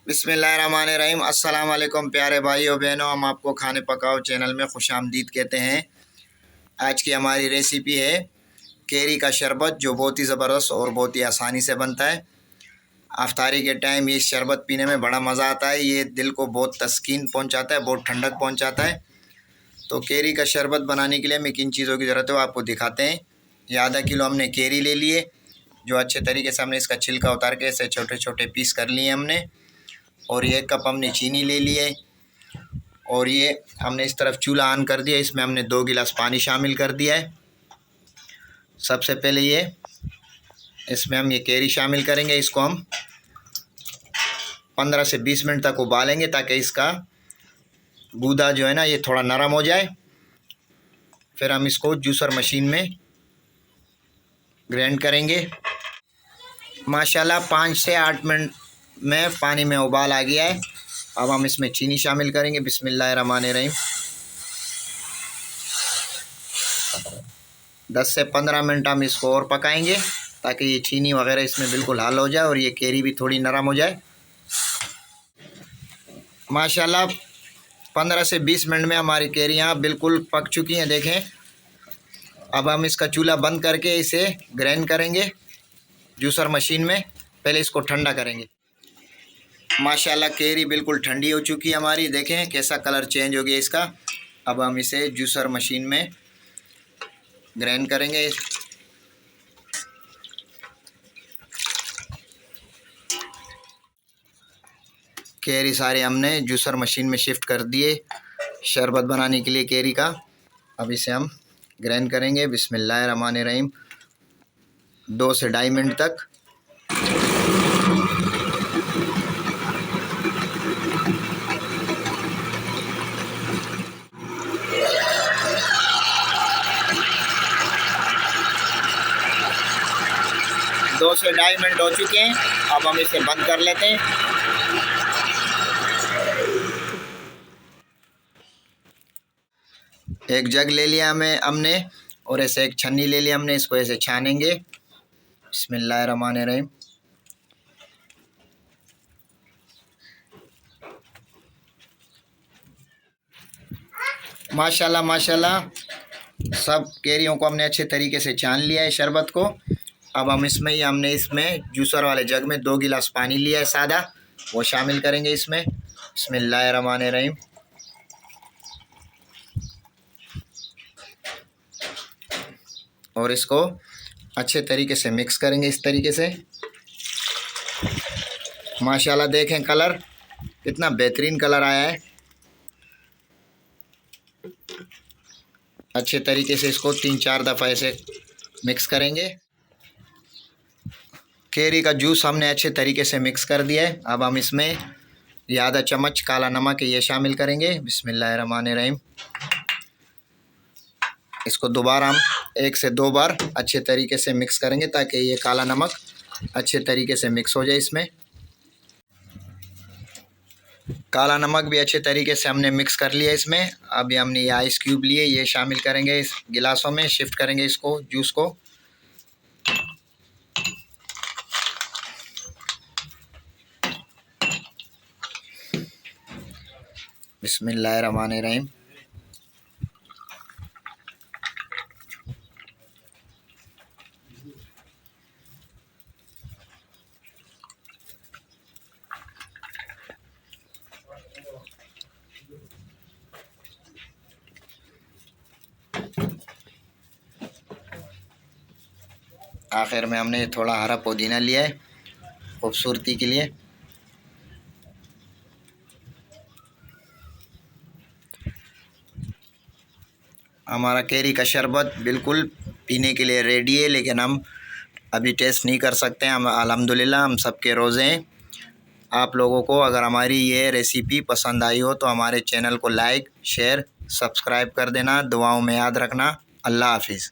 बिस्मिल्लाहिर्रहमानिर्रहीम। अस्सलाम वालेकुम प्यारे भाइयों बहनों, हम आपको खाने पकाओ चैनल में खुशामदीद कहते हैं। आज की हमारी रेसिपी है केरी का शरबत, जो बहुत ही ज़बरदस्त और बहुत ही आसानी से बनता है। अफ्तारी के टाइम ये शरबत पीने में बड़ा मज़ा आता है। ये दिल को बहुत तस्कीन पहुंचाता है, बहुत ठंडक पहुंचाता है। तो केरी का शरबत बनाने के लिए हमें किन चीज़ों की ज़रूरत है वो आपको दिखाते हैं। ये आधा किलो हमने केरी ले लिए, जो अच्छे तरीके से हमने इसका छिलका उतार के ऐसे छोटे छोटे पीस कर लिए हमने। और ये 1 कप हमने चीनी ले ली है। और ये हमने इस तरफ चूल्हा ऑन कर दिया, इसमें हमने 2 गिलास पानी शामिल कर दिया है। सबसे पहले ये इसमें हम ये केरी शामिल करेंगे। इसको हम 15 से 20 मिनट तक उबालेंगे ताकि इसका गूदा जो है ना ये थोड़ा नरम हो जाए। फिर हम इसको जूसर मशीन में ग्राइंड करेंगे। माशाल्लाह 5 से 8 मिनट में पानी में उबाल आ गया है। अब हम इसमें चीनी शामिल करेंगे। बिस्मिल्लाहिर्रहमानिर्रहीम। 10 से 15 मिनट हम इसको और पकाएंगे ताकि ये चीनी वगैरह इसमें बिल्कुल हल हो जाए और ये केरी भी थोड़ी नरम हो जाए। माशाल्लाह 15 से 20 मिनट में हमारी केरियाँ बिल्कुल पक चुकी हैं, देखें। अब हम इसका चूल्हा बंद करके इसे ग्राइंड करेंगे जूसर मशीन में। पहले इसको ठंडा करेंगे। माशाल्लाह केरी बिल्कुल ठंडी हो चुकी है हमारी, देखें कैसा कलर चेंज हो गया इसका। अब हम इसे जूसर मशीन में ग्राइंड करेंगे। केरी सारे हमने जूसर मशीन में शिफ्ट कर दिए शरबत बनाने के लिए केरी का। अब इसे हम ग्राइंड करेंगे। बिस्मिल्लाहिर्रहमानिर्रहीम। 2 से 2.5 मिनट तक। दो से 2.5 मिनट हो चुके हैं। अब हम इसे बंद कर लेते हैं। एक जग ले लिया हमने और ऐसे एक छन्नी ले लिया हमने, इसको ऐसे छानेंगे। बिस्मिल्लाहिर्रहमानिर्रहीम। माशाल्लाह माशाल्लाह सब केरियों को हमने अच्छे तरीके से छान लिया है शरबत को। अब हम हमने इसमें जूसर वाले जग में 2 गिलास पानी लिया है सादा, वो शामिल करेंगे इसमें। बिस्मिल्लाहिर्रहमानिर्रहीम। और इसको अच्छे तरीके से मिक्स करेंगे इस तरीके से। माशाल्लाह देखें कलर कितना बेहतरीन कलर आया है। अच्छे तरीके से इसको 3-4 दफ़ा ऐसे मिक्स करेंगे। केरी का जूस हमने अच्छे तरीके से मिक्स कर दिया है। अब हम इसमें आधा चम्मच काला नमक ये शामिल करेंगे। बिस्मिल्लाहिर्रहमानिर्रहीम। इसको दोबारा हम 1 से 2 बार अच्छे तरीके से मिक्स करेंगे ताकि ये काला नमक अच्छे तरीके से मिक्स हो जाए इसमें। काला नमक भी अच्छे तरीके से हमने मिक्स कर लिया इसमें। अभी हमने ये आइस क्यूब लिए, ये शामिल करेंगे इस गिलासों में, शिफ्ट करेंगे इसको जूस को। बिस्मिल्लाहिर्रहमानिर्रहीम। आखिर में हमने थोड़ा हरा पुदीना लिया है खूबसूरती के लिए। हमारा केरी का शरबत बिल्कुल पीने के लिए रेडी है, लेकिन हम अभी टेस्ट नहीं कर सकते हैं। हम अल्हम्दुलिल्लाह हम सबके रोज़े हैं। आप लोगों को अगर हमारी ये रेसिपी पसंद आई हो तो हमारे चैनल को लाइक शेयर सब्सक्राइब कर देना। दुआओं में याद रखना। अल्लाह हाफिज़।